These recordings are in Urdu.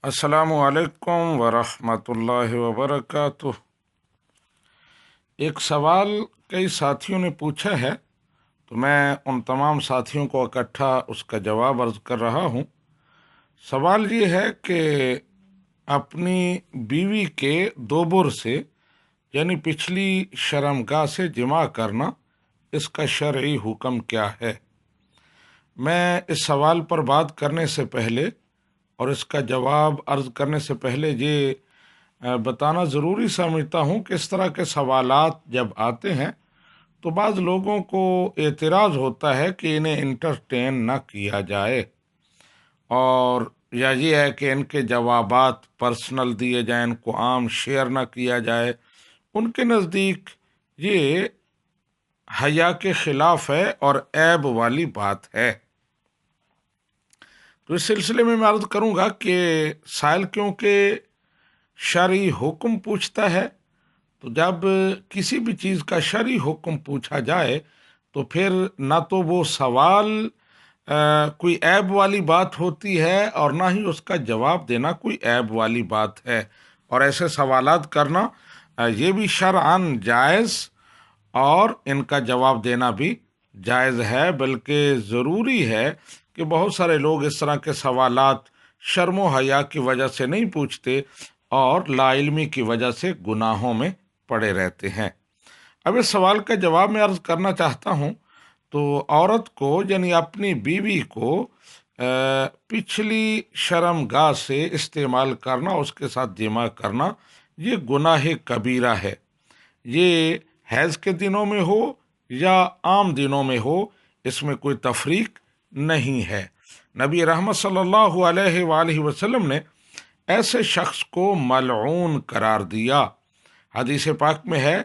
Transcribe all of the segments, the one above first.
السلام علیکم ورحمۃ اللہ وبرکاتہ۔ ایک سوال کئی ساتھیوں نے پوچھا ہے، تو میں ان تمام ساتھیوں کو اکٹھا اس کا جواب عرض کر رہا ہوں۔ سوال یہ ہے کہ اپنی بیوی کے دوبر سے یعنی پچھلی شرمگاہ سے جماع کرنا، اس کا شرعی حکم کیا ہے؟ میں اس سوال پر بات کرنے سے پہلے اور اس کا جواب عرض کرنے سے پہلے یہ بتانا ضروری سمجھتا ہوں کہ اس طرح کے سوالات جب آتے ہیں تو بعض لوگوں کو اعتراض ہوتا ہے کہ انہیں انٹرٹین نہ کیا جائے، اور یا یہ ہے کہ ان کے جوابات پرسنل دیے جائیں، ان کو عام شیئر نہ کیا جائے۔ ان کے نزدیک یہ حیا کے خلاف ہے اور عیب والی بات ہے۔ تو اس سلسلے میں عرض کروں گا کہ سائل کیونکہ شرعی حکم پوچھتا ہے، تو جب کسی بھی چیز کا شرعی حکم پوچھا جائے تو پھر نہ تو وہ سوال کوئی عیب والی بات ہوتی ہے اور نہ ہی اس کا جواب دینا کوئی عیب والی بات ہے، اور ایسے سوالات کرنا یہ بھی شرعاً جائز اور ان کا جواب دینا بھی جائز ہے، بلکہ ضروری ہے کہ بہت سارے لوگ اس طرح کے سوالات شرم و حیا کی وجہ سے نہیں پوچھتے اور لا علمی کی وجہ سے گناہوں میں پڑے رہتے ہیں۔ اب اس سوال کا جواب میں عرض کرنا چاہتا ہوں، تو عورت کو یعنی اپنی بیوی کو پچھلی شرمگاہ سے استعمال کرنا، اس کے ساتھ جماع کرنا، یہ گناہ کبیرہ ہے۔ یہ حیض کے دنوں میں ہو یا عام دنوں میں ہو، اس میں کوئی تفریق نہیں ہے۔ نبی رحمت صلی اللہ علیہ وآلہ وسلم نے ایسے شخص کو ملعون قرار دیا۔ حدیث پاک میں ہے،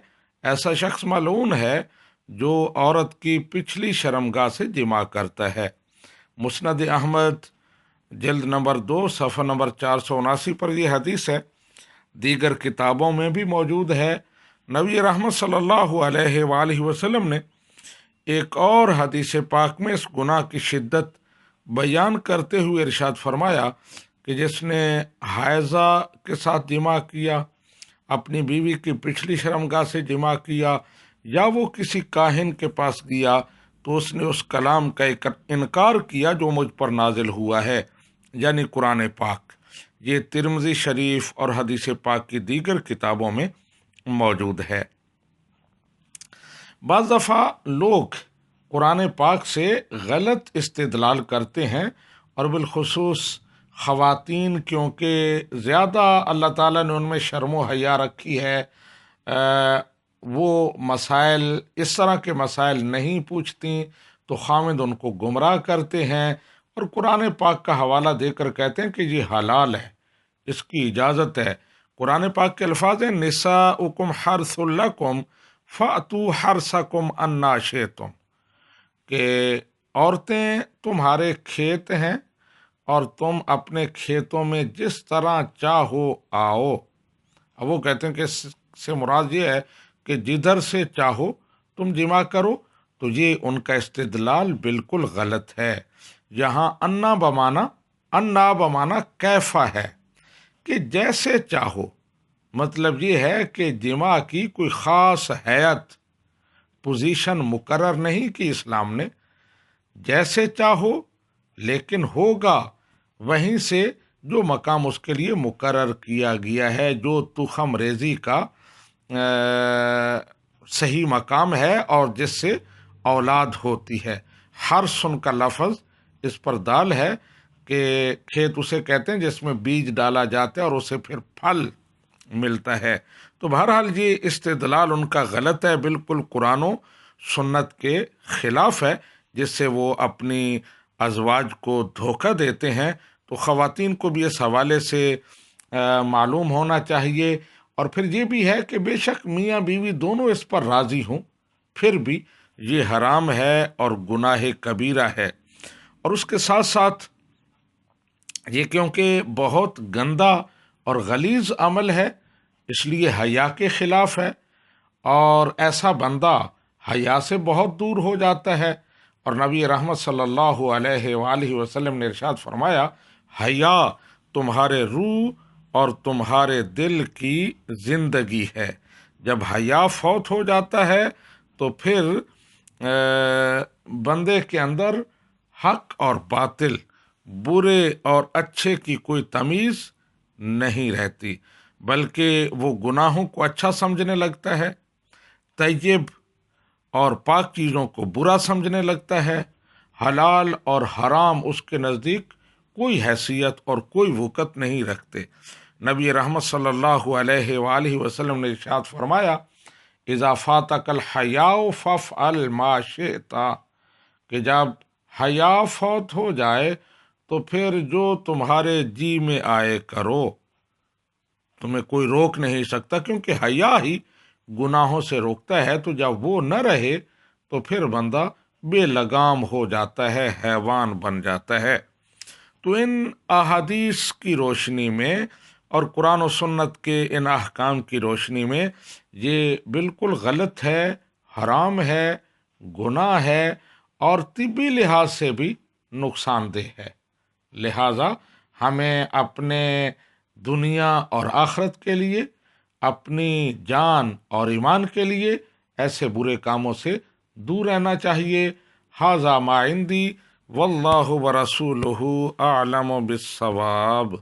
ایسا شخص ملعون ہے جو عورت کی پچھلی شرمگاہ سے جماع کرتا ہے۔ مسند احمد جلد نمبر 2 صفحہ نمبر 479 پر یہ حدیث ہے، دیگر کتابوں میں بھی موجود ہے۔ نبی رحمت صلی اللہ علیہ وآلہ وسلم نے ایک اور حدیث پاک میں اس گناہ کی شدت بیان کرتے ہوئے ارشاد فرمایا کہ جس نے حائضہ کے ساتھ جماع کیا، اپنی بیوی کی پچھلی شرمگاہ سے جماع کیا، یا وہ کسی کاہن کے پاس گیا تو اس نے اس کلام کا انکار کیا جو مجھ پر نازل ہوا ہے، یعنی قرآن پاک۔ یہ ترمذی شریف اور حدیث پاک کی دیگر کتابوں میں موجود ہے۔ بعض دفعہ لوگ قرآن پاک سے غلط استدلال کرتے ہیں، اور بالخصوص خواتین، کیونکہ زیادہ اللہ تعالیٰ نے ان میں شرم و حیا رکھی ہے، وہ مسائل اس طرح کے مسائل نہیں پوچھتی، تو خاوند ان کو گمراہ کرتے ہیں اور قرآن پاک کا حوالہ دے کر کہتے ہیں کہ یہ حلال ہے، اس کی اجازت ہے۔ قرآن پاک کے الفاظ ہیں، نساؤکم حرث لکم فأتوا حرثکم انا شئتم، کہ عورتیں تمہارے کھیت ہیں اور تم اپنے کھیتوں میں جس طرح چاہو آؤ۔ اب وہ کہتے ہیں کہ اس سے مراد یہ ہے کہ جدھر سے چاہو تم جماع کرو، تو یہ ان کا استدلال بالکل غلط ہے۔ یہاں انا بمانا کیفا ہے، کہ جیسے چاہو، مطلب یہ ہے کہ جماع کی کوئی خاص ہیئت، پوزیشن مقرر نہیں کی اسلام نے، جیسے چاہو، لیکن ہوگا وہیں سے جو مقام اس کے لیے مقرر کیا گیا ہے، جو تخم ریزی کا صحیح مقام ہے اور جس سے اولاد ہوتی ہے۔ ہر سن کا لفظ اس پر دال ہے کہ کھیت اسے کہتے ہیں جس میں بیج ڈالا جاتا ہے اور اسے پھر پھل ملتا ہے۔ تو بہرحال یہ استدلال ان کا غلط ہے، بالکل قرآن و سنت کے خلاف ہے، جس سے وہ اپنی ازواج کو دھوکہ دیتے ہیں۔ تو خواتین کو بھی اس حوالے سے معلوم ہونا چاہیے، اور پھر یہ بھی ہے کہ بے شک میاں بیوی دونوں اس پر راضی ہوں، پھر بھی یہ حرام ہے اور گناہ کبیرہ ہے۔ اور اس کے ساتھ ساتھ یہ کیونکہ بہت گندا اور غلیظ عمل ہے، اس لیے حیا کے خلاف ہے، اور ایسا بندہ حیا سے بہت دور ہو جاتا ہے۔ اور نبی رحمت صلی اللہ علیہ وآلہ وسلم نے ارشاد فرمایا، حیا تمہارے روح اور تمہارے دل کی زندگی ہے۔ جب حیا فوت ہو جاتا ہے تو پھر بندے کے اندر حق اور باطل، برے اور اچھے کی کوئی تمیز نہیں رہتی، بلکہ وہ گناہوں کو اچھا سمجھنے لگتا ہے، طیب اور پاک چیزوں کو برا سمجھنے لگتا ہے، حلال اور حرام اس کے نزدیک کوئی حیثیت اور کوئی وقت نہیں رکھتے۔ نبی رحمت صلی اللہ علیہ وآلہ وسلم نے ارشاد فرمایا، اذا فاتک الحیاء فافعل ما شئت، کہ جب حیا فوت ہو جائے تو پھر جو تمہارے جی میں آئے کرو، تمہیں کوئی روک نہیں سکتا، کیونکہ حیا ہی گناہوں سے روکتا ہے۔ تو جب وہ نہ رہے تو پھر بندہ بے لگام ہو جاتا ہے، حیوان بن جاتا ہے۔ تو ان احادیث کی روشنی میں اور قرآن و سنت کے ان احکام کی روشنی میں یہ بالکل غلط ہے، حرام ہے، گناہ ہے، اور طبی لحاظ سے بھی نقصان دہ ہے۔ لہٰذا ہمیں اپنے دنیا اور آخرت کے لیے، اپنی جان اور ایمان کے لیے ایسے برے کاموں سے دور رہنا چاہیے۔ ھذا ما عندی واللہ ورسولہ اعلم بالصواب۔